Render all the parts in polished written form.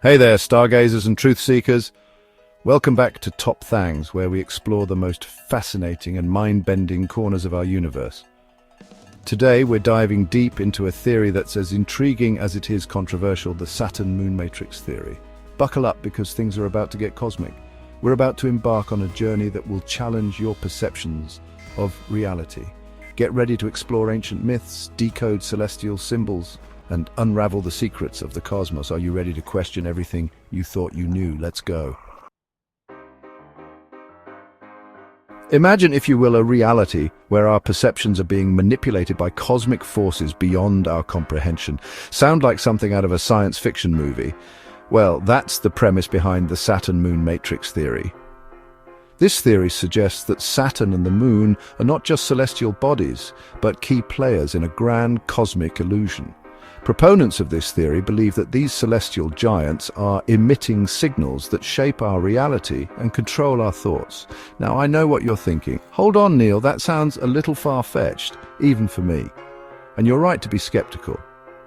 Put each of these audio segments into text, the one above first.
Hey there, stargazers and truth seekers. Welcome back to TopThangs, where we explore the most fascinating and mind-bending corners of our universe. Today, we're diving deep into a theory that's as intriguing as it is controversial, the Saturn moon matrix theory. Buckle up because things are about to get cosmic. We're about to embark on a journey that will challenge your perceptions of reality. Get ready to explore ancient myths, decode celestial symbols, and unravel the secrets of the cosmos. Are you ready to question everything you thought you knew? Let's go. Imagine, if you will, a reality where our perceptions are being manipulated by cosmic forces beyond our comprehension. Sound like something out of a science fiction movie? Well, that's the premise behind the Saturn moon matrix theory. This theory suggests that Saturn and the moon are not just celestial bodies, but key players in a grand cosmic illusion. Proponents of this theory believe that these celestial giants are emitting signals that shape our reality and control our thoughts. Now, I know what you're thinking. Hold on, Neil, that sounds a little far-fetched, even for me. And you're right to be skeptical.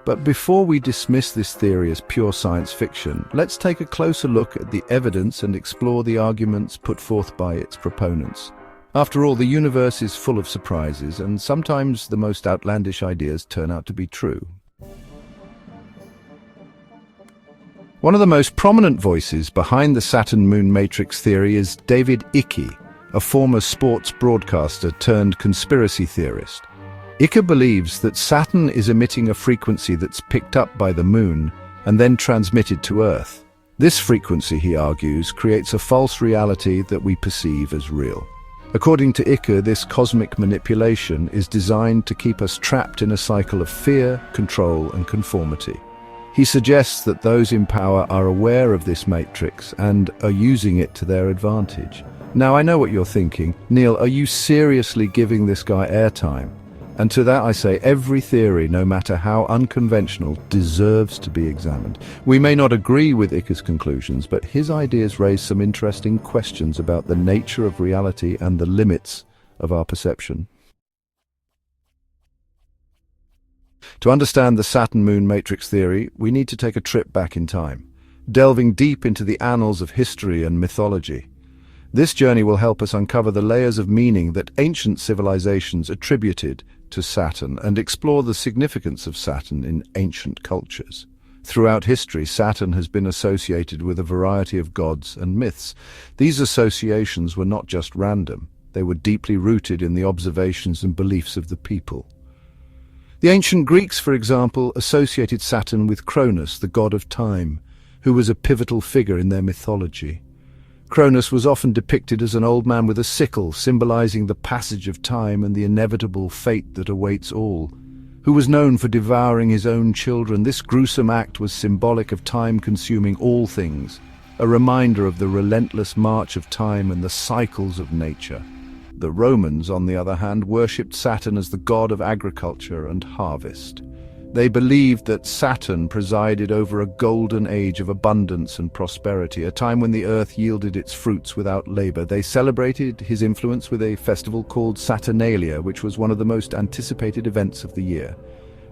But before we dismiss this theory as pure science fiction, let's take a closer look at the evidence and explore the arguments put forth by its proponents. After all, the universe is full of surprises, and sometimes the most outlandish ideas turn out to be true. One of the most prominent voices behind the Saturn moon matrix theory is David Icke, a former sports broadcaster turned conspiracy theorist. Icke believes that Saturn is emitting a frequency that's picked up by the moon and then transmitted to Earth. This frequency, he argues, creates a false reality that we perceive as real. According to Icke, this cosmic manipulation is designed to keep us trapped in a cycle of fear, control, and conformity. He suggests that those in power are aware of this matrix and are using it to their advantage. Now, I know what you're thinking. Neil, are you seriously giving this guy airtime? And to that I say, every theory, no matter how unconventional, deserves to be examined. We may not agree with Icke's conclusions, but his ideas raise some interesting questions about the nature of reality and the limits of our perception. To understand the Saturn moon matrix theory, we need to take a trip back in time, delving deep into the annals of history and mythology. This journey will help us uncover the layers of meaning that ancient civilizations attributed to Saturn and explore the significance of Saturn in ancient cultures. Throughout history, Saturn has been associated with a variety of gods and myths. These associations were not just random. They were deeply rooted in the observations and beliefs of the people. The ancient Greeks, for example, associated Saturn with Cronus, the god of time, who was a pivotal figure in their mythology. Cronus was often depicted as an old man with a sickle, symbolizing the passage of time and the inevitable fate that awaits all. Who was known for devouring his own children, this gruesome act was symbolic of time consuming all things, a reminder of the relentless march of time and the cycles of nature. The Romans, on the other hand, worshipped Saturn as the god of agriculture and harvest. They believed that Saturn presided over a golden age of abundance and prosperity, a time when the earth yielded its fruits without labor. They celebrated his influence with a festival called Saturnalia, which was one of the most anticipated events of the year.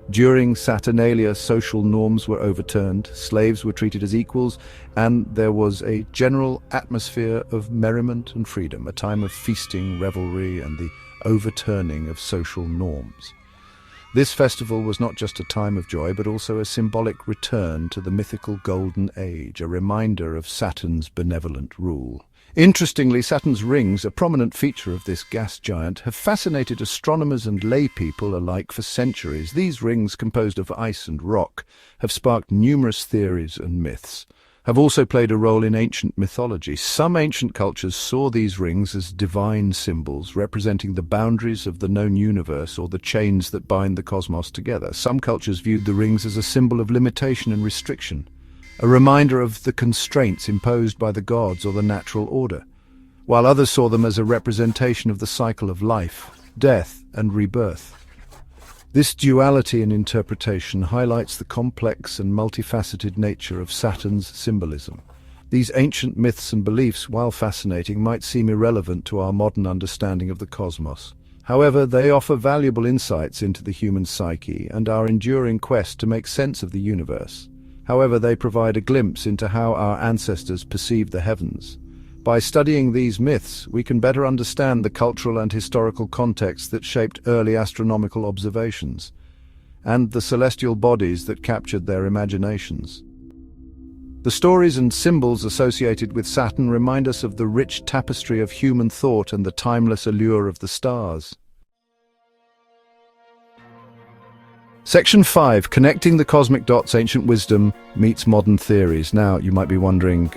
During Saturnalia, social norms were overturned, slaves were treated as equals, and there was a general atmosphere of merriment and freedom, a time of feasting, revelry, and the overturning of social norms. This festival was not just a time of joy, but also a symbolic return to the mythical Golden Age, a reminder of Saturn's benevolent rule. Interestingly, Saturn's rings, a prominent feature of this gas giant, have fascinated astronomers and lay people alike for centuries. These rings, composed of ice and rock, have sparked numerous theories and myths, have also played a role in ancient mythology. Some ancient cultures saw these rings as divine symbols, representing the boundaries of the known universe or the chains that bind the cosmos together. Some cultures viewed the rings as a symbol of limitation and restriction, a reminder of the constraints imposed by the gods or the natural order, while others saw them as a representation of the cycle of life, death, and rebirth. This duality in interpretation highlights the complex and multifaceted nature of Saturn's symbolism. These ancient myths and beliefs, while fascinating, might seem irrelevant to our modern understanding of the cosmos. However, they offer valuable insights into the human psyche and our enduring quest to make sense of the universe. However, they provide a glimpse into how our ancestors perceived the heavens. By studying these myths, we can better understand the cultural and historical context that shaped early astronomical observations, and the celestial bodies that captured their imaginations. The stories and symbols associated with Saturn remind us of the rich tapestry of human thought and the timeless allure of the stars. Section 5. Connecting the cosmic dots, ancient wisdom meets modern theories. Now, you might be wondering,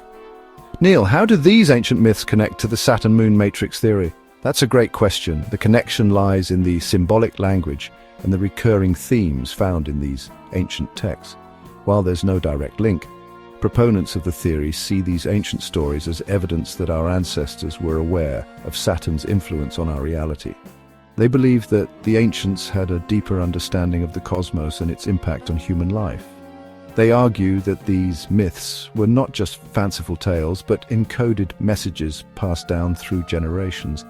Neil, how do these ancient myths connect to the Saturn-Moon matrix theory? That's a great question. The connection lies in the symbolic language and the recurring themes found in these ancient texts. While there's no direct link, proponents of the theory see these ancient stories as evidence that our ancestors were aware of Saturn's influence on our reality. They believe that the ancients had a deeper understanding of the cosmos and its impact on human life. They argue that these myths were not just fanciful tales, but encoded messages passed down through generations,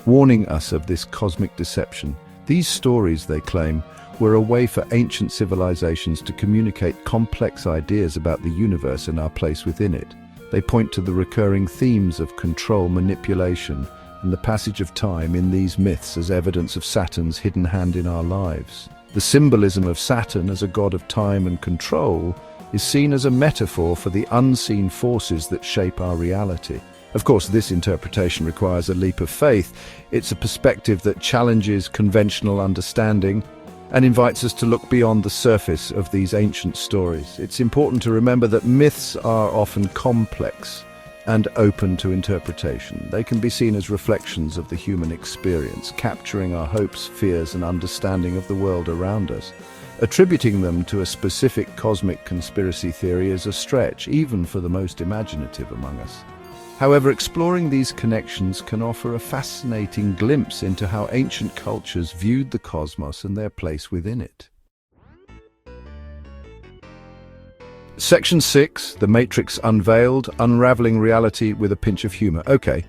warning us of this cosmic deception. These stories, they claim, were a way for ancient civilizations to communicate complex ideas about the universe and our place within it. They point to the recurring themes of control, manipulation, and the passage of time in these myths as evidence of Saturn's hidden hand in our lives. The symbolism of Saturn as a god of time and control is seen as a metaphor for the unseen forces that shape our reality. Of course, this interpretation requires a leap of faith. It's a perspective that challenges conventional understanding and invites us to look beyond the surface of these ancient stories. It's important to remember that myths are often complex and open to interpretation. They can be seen as reflections of the human experience, capturing our hopes, fears, and understanding of the world around us. Attributing them to a specific cosmic conspiracy theory is a stretch, even for the most imaginative among us. However, exploring these connections can offer a fascinating glimpse into how ancient cultures viewed the cosmos and their place within it. Section 6, The Matrix Unveiled, Unraveling Reality with a Pinch of Humor. Okay,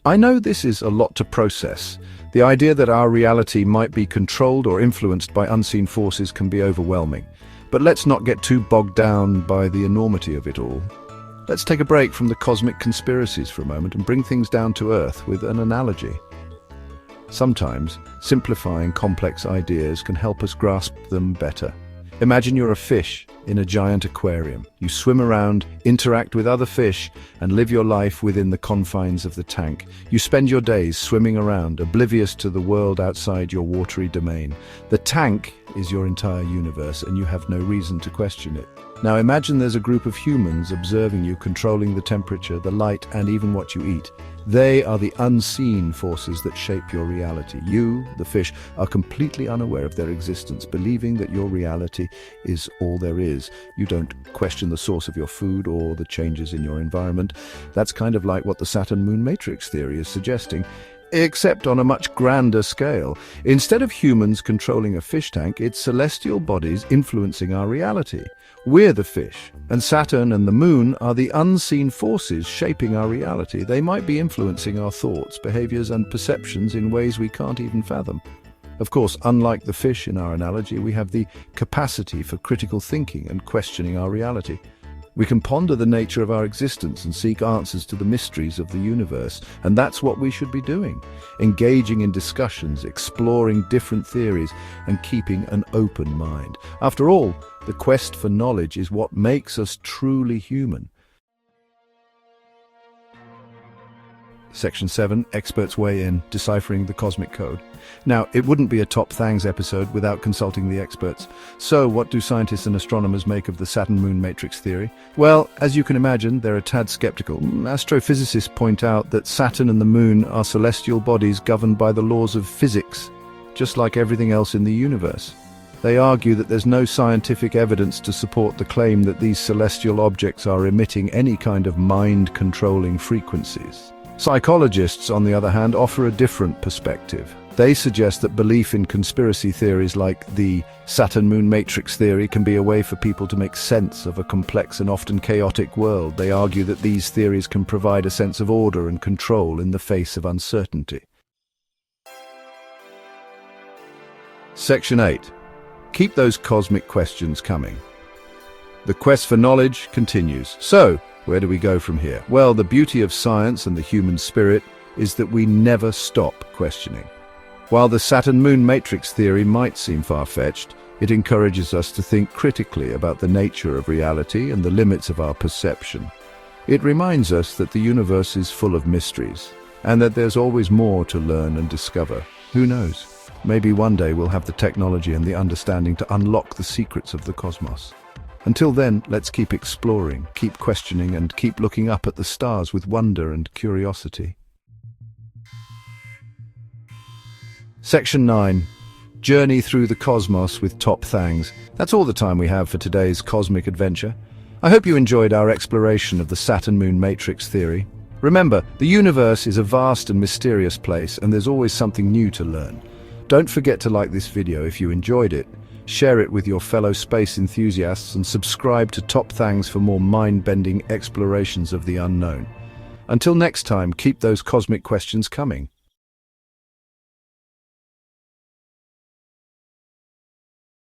I know this is a lot to process. The idea that our reality might be controlled or influenced by unseen forces can be overwhelming. But let's not get too bogged down by the enormity of it all. Let's take a break from the cosmic conspiracies for a moment and bring things down to earth with an analogy. Sometimes, simplifying complex ideas can help us grasp them better. Imagine you're a fish in a giant aquarium. You swim around, interact with other fish, and live your life within the confines of the tank. You spend your days swimming around, oblivious to the world outside your watery domain. The tank is your entire universe, and you have no reason to question it. Now imagine there's a group of humans observing you, controlling the temperature, the light, and even what you eat. They are the unseen forces that shape your reality. You, the fish, are completely unaware of their existence, believing that your reality is all there is. You don't question the source of your food or the changes in your environment. That's kind of like what the Saturn-Moon matrix theory is suggesting, except on a much grander scale. Instead of humans controlling a fish tank, it's celestial bodies influencing our reality. We're the fish, and Saturn and the Moon are the unseen forces shaping our reality. They might be influencing our thoughts, behaviors, and perceptions in ways we can't even fathom. Of course, unlike the fish in our analogy, we have the capacity for critical thinking and questioning our reality. We can ponder the nature of our existence and seek answers to the mysteries of the universe, and that's what we should be doing. Engaging in discussions, exploring different theories, and keeping an open mind. After all, the quest for knowledge is what makes us truly human. Section 7, Experts Weigh In, Deciphering the Cosmic Code. Now, it wouldn't be a TopThangs episode without consulting the experts. So, what do scientists and astronomers make of the Saturn-Moon matrix theory? Well, as you can imagine, they're a tad skeptical. Astrophysicists point out that Saturn and the Moon are celestial bodies governed by the laws of physics, just like everything else in the universe. They argue that there's no scientific evidence to support the claim that these celestial objects are emitting any kind of mind-controlling frequencies. Psychologists, on the other hand, offer a different perspective. They suggest that belief in conspiracy theories like the Saturn-Moon matrix theory can be a way for people to make sense of a complex and often chaotic world. They argue that these theories can provide a sense of order and control in the face of uncertainty. Section 8. Keep those cosmic questions coming. The quest for knowledge continues. So, where do we go from here? Well, the beauty of science and the human spirit is that we never stop questioning. While the Saturn moon matrix theory might seem far-fetched, it encourages us to think critically about the nature of reality and the limits of our perception. It reminds us that the universe is full of mysteries, and that there's always more to learn and discover. Who knows? Maybe one day we'll have the technology and the understanding to unlock the secrets of the cosmos. Until then, let's keep exploring, keep questioning, and keep looking up at the stars with wonder and curiosity. Section 9. Journey through the cosmos with TopThangs. That's all the time we have for today's cosmic adventure. I hope you enjoyed our exploration of the Saturn moon matrix theory. Remember, the universe is a vast and mysterious place, and there's always something new to learn. Don't forget to like this video if you enjoyed it, share it with your fellow space enthusiasts, and subscribe to TopThangs for more mind-bending explorations of the unknown. Until next time, keep those cosmic questions coming.